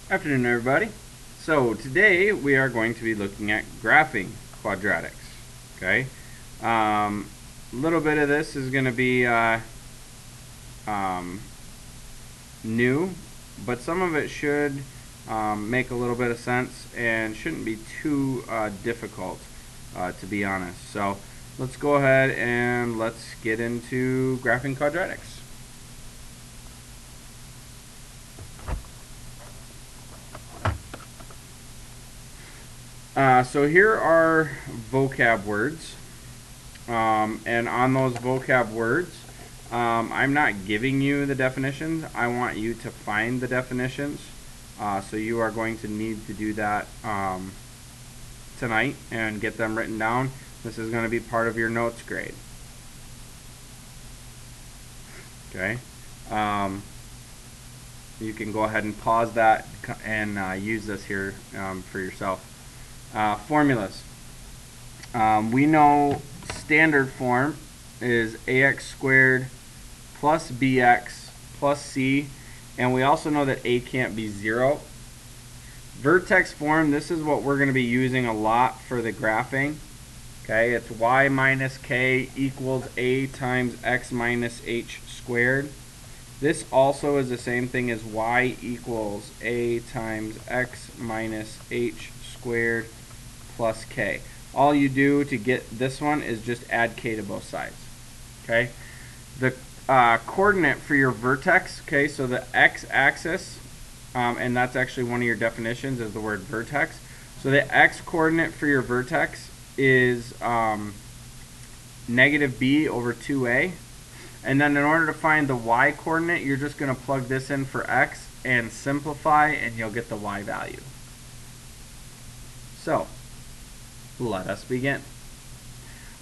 Afternoon, everybody. So today we are going to be looking at graphing quadratics. Okay, a little bit of this is going to be um, new, but some of it should make a little bit of sense and shouldn't be too difficult, to be honest. So let's go ahead and let's get into graphing quadratics. So here are vocab words, and on those vocab words, I'm not giving you the definitions. I want you to find the definitions. So you are going to need to do that tonight and get them written down. This is going to be part of your notes grade. Okay. You can go ahead and pause that and use this here for yourself. Formulas. We know standard form is ax squared plus bx plus c, and we also know that a can't be 0. Vertex form, this is what we're going to be using a lot for the graphing. Okay, it's y minus k equals a times x minus h squared. This also is the same thing as y equals a times x minus h squared plus k. All you do to get this one is just add k to both sides. Okay, the coordinate for your vertex, okay, so the x-axis, and that's actually one of your definitions, is the word vertex. So the x coordinate for your vertex is negative b over 2a. And then in order to find the y coordinate, you're just going to plug this in for x and simplify, and you'll get the y value. So let us begin.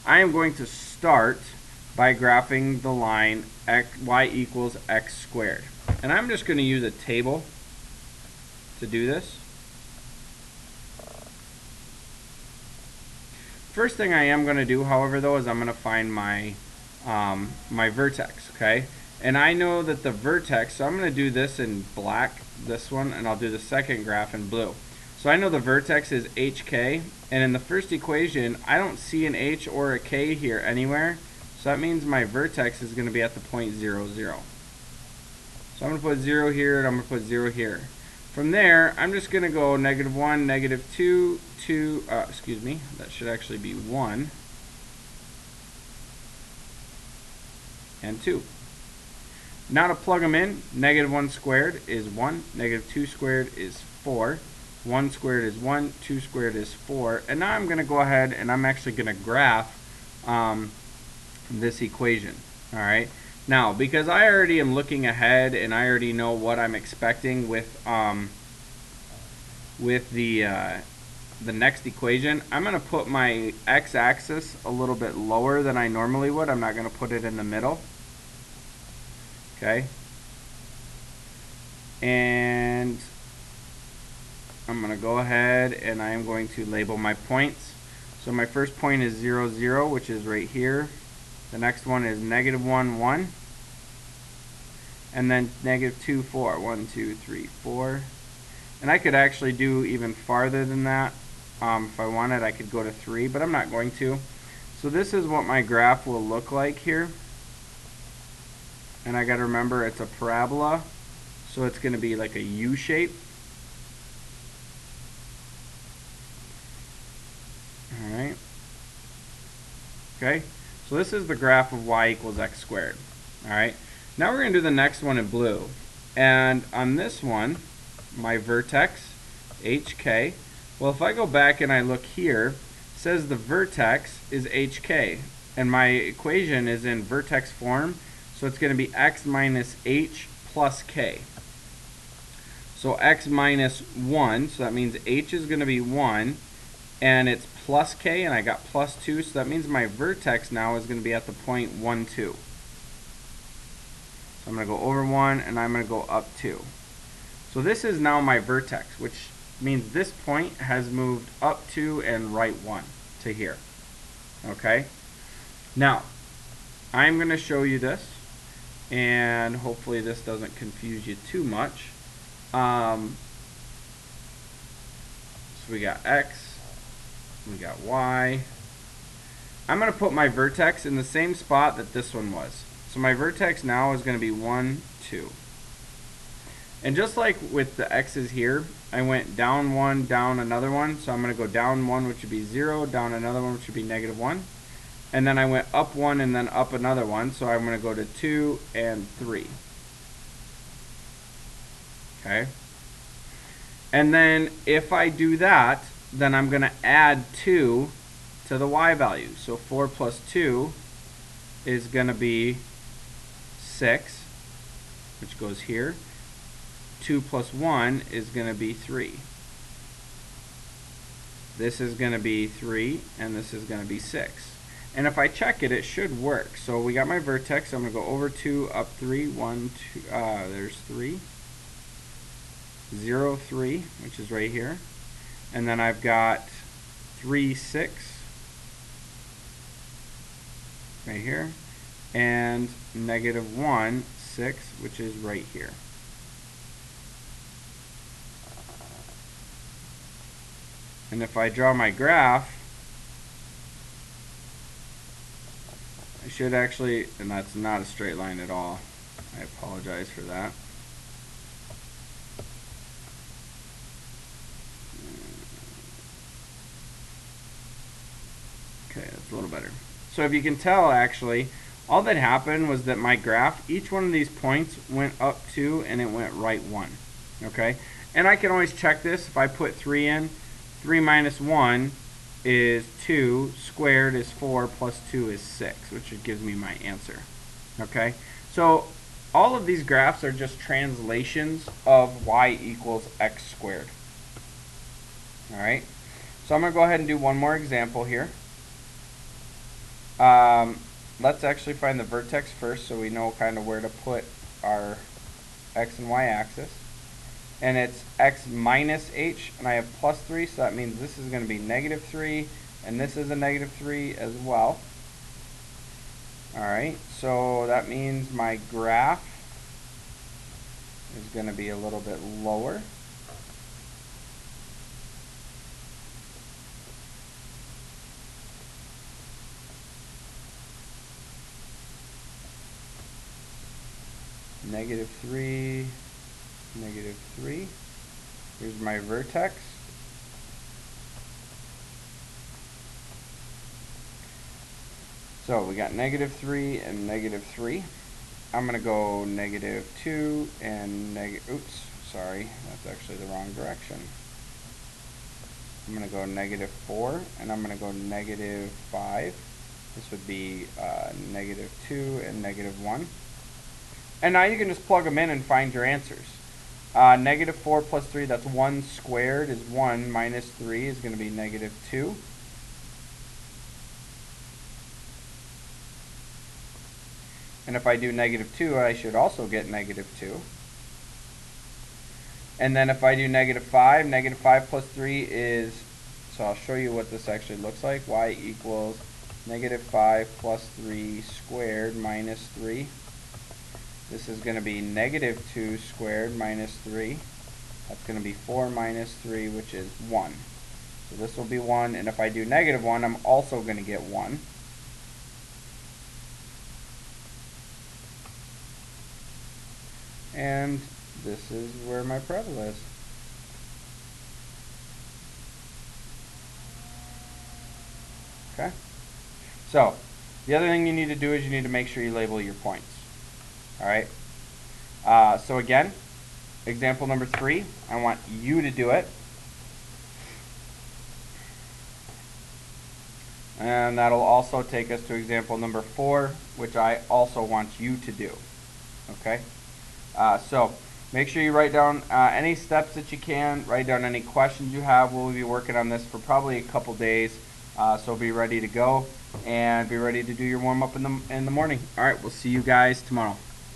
I am going to start by graphing the line y equals x squared. And I'm just going to use a table to do this. First thing I am going to do, however, though, is I'm going to find my my vertex, okay? And I know that the vertex, so I'm going to do this in black, this one, and I'll do the second graph in blue. So I know the vertex is hk, and in the first equation, I don't see an h or a k here anywhere, so that means my vertex is going to be at the point 0, 0. So I'm going to put 0 here, and I'm going to put 0 here. From there, I'm just going to go negative 1, negative 2, 2, excuse me, that should actually be 1, and 2. Now to plug them in, negative 1 squared is 1, negative 2 squared is 4, 1 squared is 1, 2 squared is 4, and now I'm going to go ahead and I'm actually going to graph this equation. Alright, now because I already am looking ahead and I already know what I'm expecting with the next equation, I'm going to put my x-axis a little bit lower than I normally would. I'm not going to put it in the middle. Okay, and I'm going to go ahead and I am going to label my points. So my first point is 0, 0, which is right here. The next one is negative 1, 1. And then negative 2, 4. 1, 2, 3, 4. And I could actually do even farther than that. If I wanted, I could go to 3, but I'm not going to. So this is what my graph will look like here. And I got to remember it's a parabola, so it's going to be like a U shape. Alright. Okay, so this is the graph of y equals x squared. Alright, now we're going to do the next one in blue. And on this one, my vertex, hk, well, if I go back and I look here, it says the vertex is hk. And my equation is in vertex form. So it's going to be x minus h plus k. So x minus 1, so that means h is going to be 1, and it's plus k, and I got plus 2, so that means my vertex now is going to be at the point 1, 2. So I'm going to go over 1, and I'm going to go up 2. So this is now my vertex, which means this point has moved up 2 and right 1 to here. Okay? Now, I'm going to show you this, and hopefully this doesn't confuse you too much. So we got X, we got Y. I'm going to put my vertex in the same spot that this one was. So my vertex now is going to be 1, 2. And just like with the X's here, I went down 1, down another one. So I'm going to go down 1, which would be 0, down another one, which would be negative 1. And then I went up 1 and then up another one. So I'm going to go to 2 and 3. Okay. And then if I do that, then I'm going to add 2 to the Y value. So 4 plus 2 is going to be 6, which goes here. 2 plus 1 is going to be 3. This is going to be 3, and this is going to be 6. And if I check it, it should work. So we got my vertex. I'm going to go over 2, up 3, 1, 2, there's 3. 0, 3, which is right here. And then I've got 3, 6, right here. And negative 1, 6, which is right here. And if I draw my graph, I should actually, and that's not a straight line at all. I apologize for that. Okay, that's a little better. So if you can tell, actually, all that happened was that my graph, each one of these points went up 2 and it went right 1. Okay? And I can always check this. If I put 3 in, 3 minus 1 is 2, squared is 4, plus 2 is 6, which gives me my answer. Okay? So all of these graphs are just translations of y equals x squared. Alright? So I'm going to go ahead and do one more example here. Let's actually find the vertex first so we know kind of where to put our x and y axis. And it's x minus h, and I have plus 3, so that means this is going to be negative 3, and this is a negative 3 as well. Alright, so that means my graph is going to be a little bit lower. Negative 3, negative 3. Here's my vertex. So we got negative 3 and negative 3. I'm going to go negative 2 and oops, sorry, that's actually the wrong direction. I'm going to go negative 4 and I'm going to go negative 5. This would be negative 2 and negative 1. And now you can just plug them in and find your answers. Negative 4 plus 3, that's 1 squared is 1, minus 3 is going to be negative 2. And if I do negative 2, I should also get negative 2. And then if I do negative 5 plus 3 is, so I'll show you what this actually looks like. Y equals negative 5 plus 3 squared minus 3. This is going to be negative 2 squared minus 3. That's going to be 4 minus 3, which is 1. So this will be 1, and if I do negative 1, I'm also going to get 1. And this is where my parabola is. Okay? So, the other thing you need to do is you need to make sure you label your points. Alright? So again, example number 3, I want you to do it. And that'll also take us to example number 4, which I also want you to do. Okay? So make sure you write down any steps that you can, write down any questions you have. We'll be working on this for probably a couple days, so be ready to go and be ready to do your warm-up in the morning. Alright, we'll see you guys tomorrow.